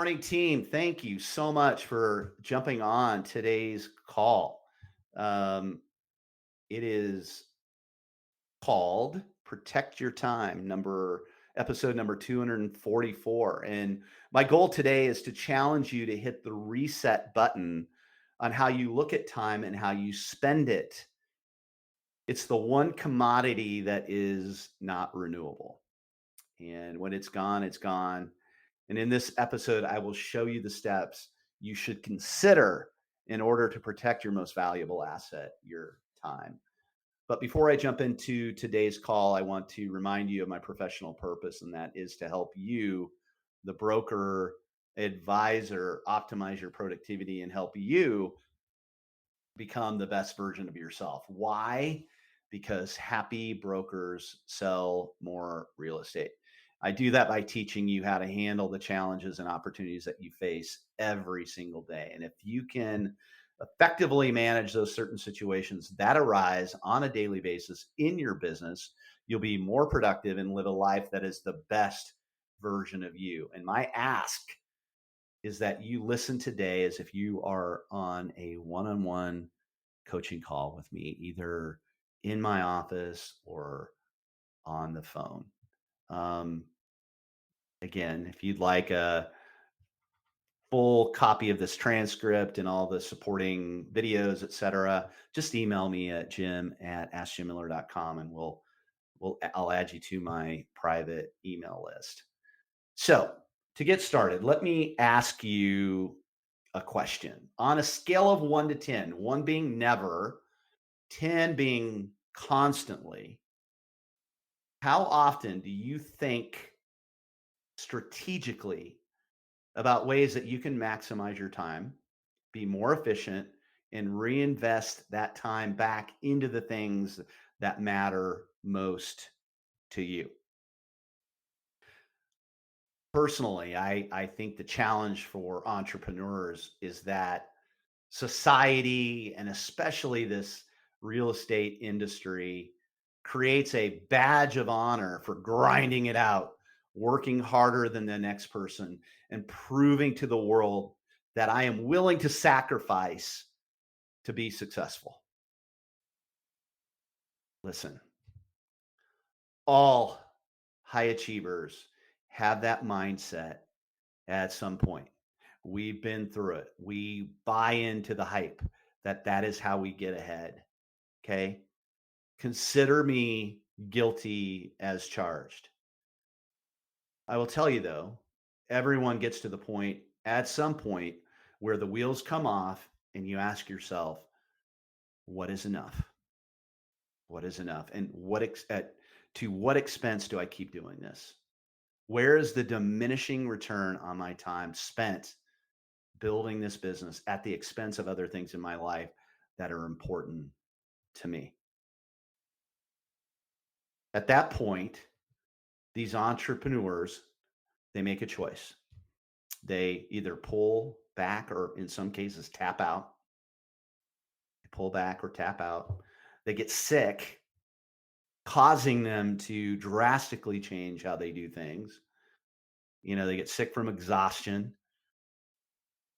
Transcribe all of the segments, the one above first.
morning, team. Thank you so much for jumping on today's call. Um, it is called Protect Your Time, episode number 244. And my goal today is to challenge you to hit the reset button on how you look at time and how you spend it. It's the one commodity that is not renewable. And when it's gone, it's gone. And in this episode, I will show you the steps you should consider in order to protect your most valuable asset, your time. But before I jump into today's call, I want to remind you of my professional purpose, and that is to help you, the broker, advisor, optimize your productivity and help you become the best version of yourself. Why? Because happy brokers sell more real estate. I do that by teaching you how to handle the challenges and opportunities that you face every single day. And if you can effectively manage those certain situations that arise on a daily basis in your business, you'll be more productive and live a life that is the best version of you. And my ask is that you listen today as if you are on a one-on-one coaching call with me, either in my office or on the phone. Um, Again, if you'd like a full copy of this transcript and all the supporting videos, etc., just email me at jim@askjimmiller.com and I'll add you to my private email list. So to get started, let me ask you a question. On a scale of 1 to 10, 1 being never, 10 being constantly, how often do you think strategically about ways that you can maximize your time, be more efficient, and reinvest that time back into the things that matter most to you? Personally, I think the challenge for entrepreneurs is that society, and especially this real estate industry, creates a badge of honor for grinding it out, working harder than the next person, and proving to the world that I am willing to sacrifice to be successful. Listen, all high achievers have that mindset at some point. We've been through it. We buy into the hype that is how we get ahead. Okay. Consider me guilty as charged. I will tell you though, everyone gets to the point at some point where the wheels come off and you ask yourself, what is enough? What is enough? And to what expense do I keep doing this? Where is the diminishing return on my time spent building this business at the expense of other things in my life that are important to me? At that point, these entrepreneurs, they make a choice. They either pull back or in some cases tap out. They pull back or tap out. They get sick, causing them to drastically change how they do things. They get sick from exhaustion,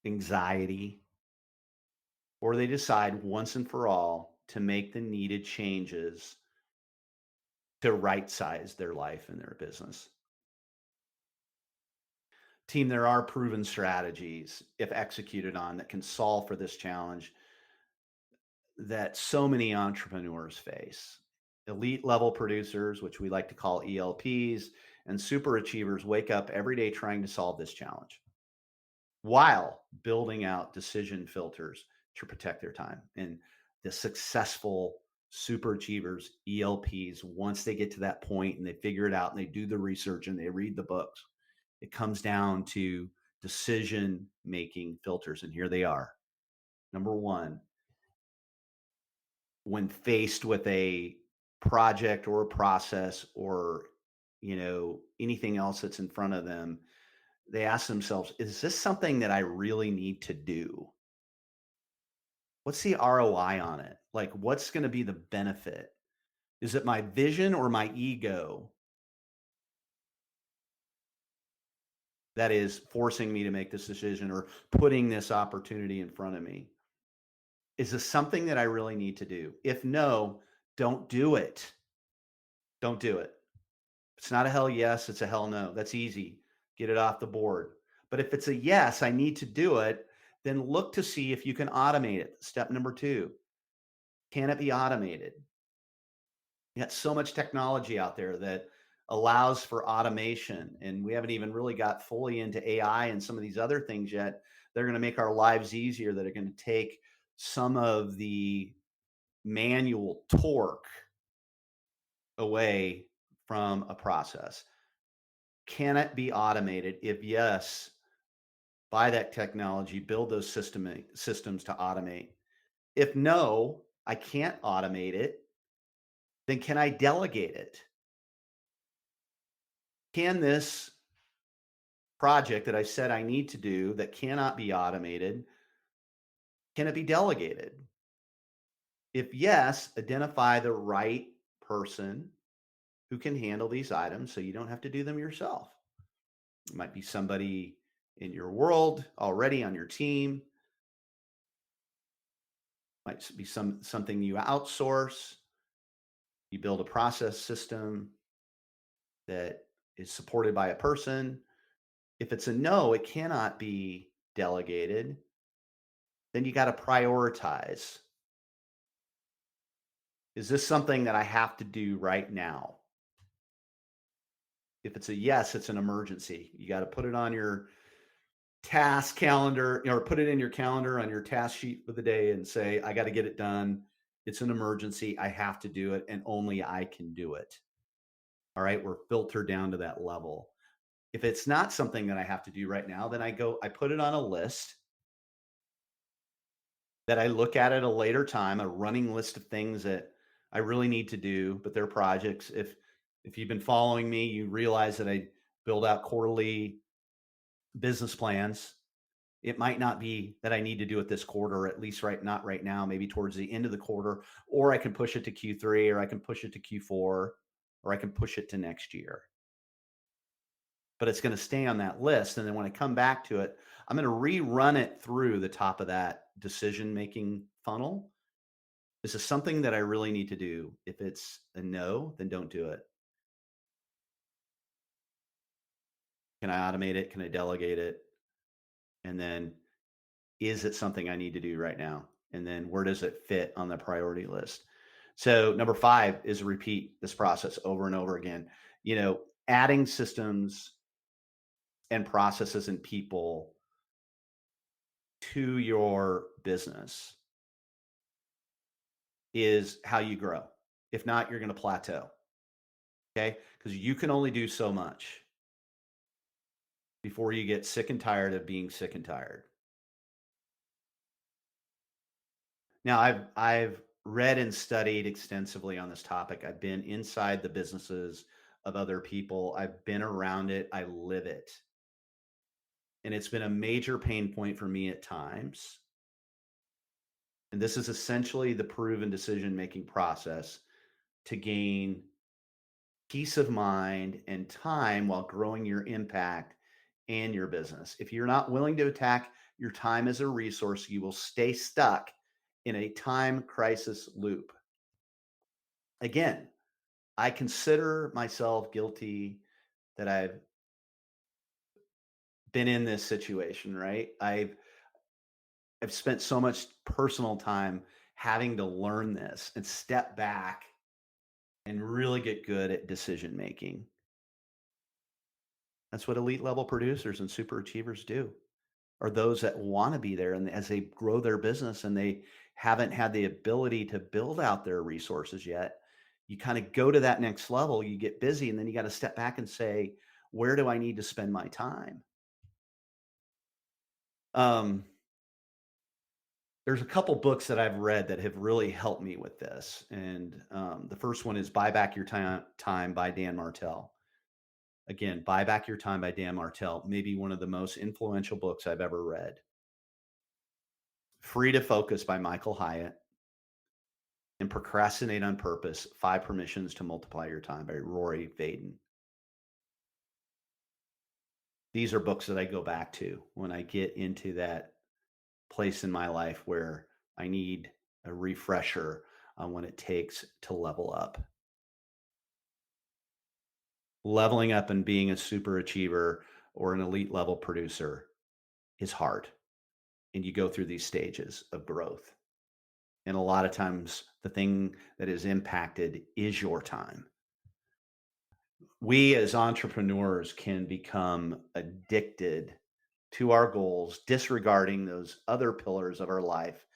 anxiety, or they decide once and for all to make the needed changes to right size their life and their business. Team, there are proven strategies, if executed on, that can solve for this challenge that so many entrepreneurs face. Elite level producers, which we like to call ELPs, and super achievers wake up every day trying to solve this challenge while building out decision filters to protect their time. And the successful super achievers, ELPs, once they get to that point and they figure it out and they do the research and they read the books, it comes down to decision making filters. And here they are. Number one, when faced with a project or a process or anything else that's in front of them, they ask themselves, is this something that I really need to do? What's the ROI on it? Like, what's going to be the benefit? Is it my vision or my ego that is forcing me to make this decision or putting this opportunity in front of me? Is this something that I really need to do? If no, don't do it. Don't do it. It's not a hell yes, it's a hell no. That's easy. Get it off the board. But if it's a yes, I need to do it, then look to see if you can automate it. Step number 2, can it be automated? You got so much technology out there that allows for automation, and we haven't even really got fully into AI and some of these other things yet. They're going to make our lives easier, that are going to take some of the manual torque away from a process. Can it be automated? If yes, buy that technology, build those systems to automate. If no, I can't automate it, then can I delegate it? Can this project that I said I need to do that cannot be automated, can it be delegated? If yes, identify the right person who can handle these items so you don't have to do them yourself. It might be somebody in your world already on your team, might be something you outsource. You build a process system that is supported by a person. If it's a no, it cannot be delegated, then you got to prioritize. Is this something that I have to do right now? If it's a yes, it's an emergency. You got to put it on your task calendar, or put it in your calendar on your task sheet for the day and say, I got to get it done. It's an emergency. I have to do it, and only I can do it. All right. We're filtered down to that level. If it's not something that I have to do right now, then I put it on a list that I look at a later time, a running list of things that I really need to do, but they're projects. If you've been following me, you realize that I build out quarterly business plans. It might not be that I need to do it this quarter, or at least not right now, maybe towards the end of the quarter, or I can push it to Q3, or I can push it to Q4, or I can push it to next year. But it's going to stay on that list. And then when I come back to it, I'm going to rerun it through the top of that decision making funnel. This is something that I really need to do. If it's a no, then don't do it. Can I automate it? Can I delegate it? And then is it something I need to do right now? And then where does it fit on the priority list? So number 5 is repeat this process over and over again. Adding systems and processes and people to your business is how you grow. If not, you're going to plateau. Okay. Because you can only do so much before you get sick and tired of being sick and tired. Now, I've read and studied extensively on this topic. I've been inside the businesses of other people. I've been around it. I live it. And it's been a major pain point for me at times. And this is essentially the proven decision making process to gain peace of mind and time while growing your impact and your business. If you're not willing to attack your time as a resource, you will stay stuck in a time crisis loop. Again, I consider myself guilty that I've been in this situation, right? I've spent so much personal time having to learn this and step back and really get good at decision making. That's what elite level producers and super achievers do. Are those that want to be there, and as they grow their business and they haven't had the ability to build out their resources yet, you kind of go to that next level, you get busy, and then you got to step back and say, where do I need to spend my time? Um, there's a couple books that I've read that have really helped me with this. And the first one is Buy Back Your Time by Dan Martell. Again, Buy Back Your Time by Dan Martell, maybe one of the most influential books I've ever read. Free to Focus by Michael Hyatt, and Procrastinate on Purpose, 5 Permissions to Multiply Your Time by Rory Vaden. These are books that I go back to when I get into that place in my life where I need a refresher on what it takes to level up. Leveling up and being a super achiever or an elite level producer is hard. And you go through these stages of growth. And a lot of times, the thing that is impacted is your time. We as entrepreneurs can become addicted to our goals, disregarding those other pillars of our life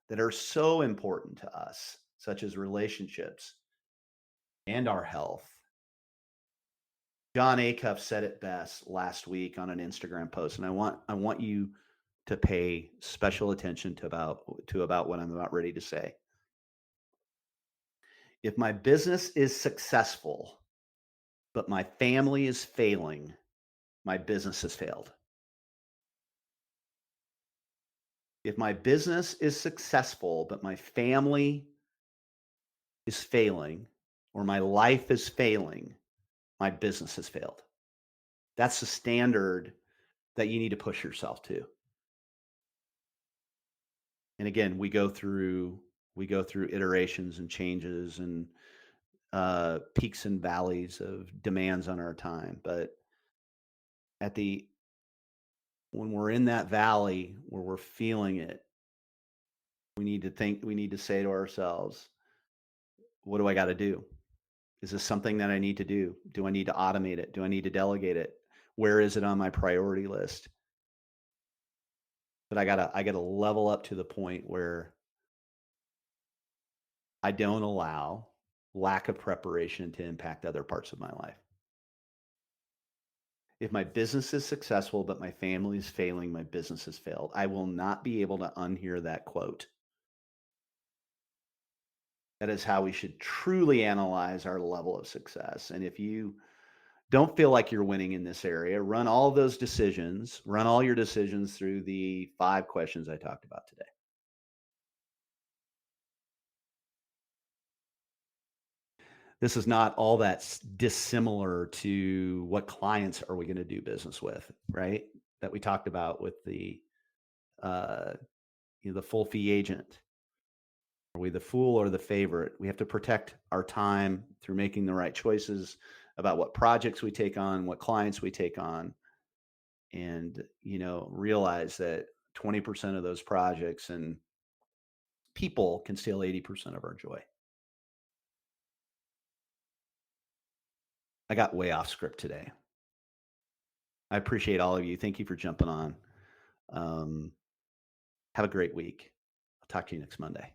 that are so important to us, such as relationships and our health. John Acuff said it best last week on an Instagram post, and I want you to pay special attention to about what I'm about ready to say. If my business is successful, but my family is failing, my business has failed. If my business is successful, but my family is failing, or my life is failing, my business has failed. That's the standard that you need to push yourself to. And again, we go through iterations and changes and peaks and valleys of demands on our time. But at the when we're in that valley where we're feeling it, we need to say to ourselves, what do I got to do? Is this something that I need to do? Do I need to automate it? Do I need to delegate it? Where is it on my priority list? But I gotta level up to the point where I don't allow lack of preparation to impact other parts of my life. If my business is successful, but my family is failing, my business has failed. I will not be able to unhear that quote. That is how we should truly analyze our level of success. And if you don't feel like you're winning in this area, run all your decisions through the 5 questions I talked about today. This is not all that dissimilar to what clients are we going to do business with, right? That we talked about with uh, the full fee agent. Are we the fool or the favorite? We have to protect our time through making the right choices about what projects we take on, what clients we take on, and realize that 20% of those projects and people can steal 80% of our joy. I got way off script today. I appreciate all of you. Thank you for jumping on. Um, have a great week. I'll talk to you next Monday.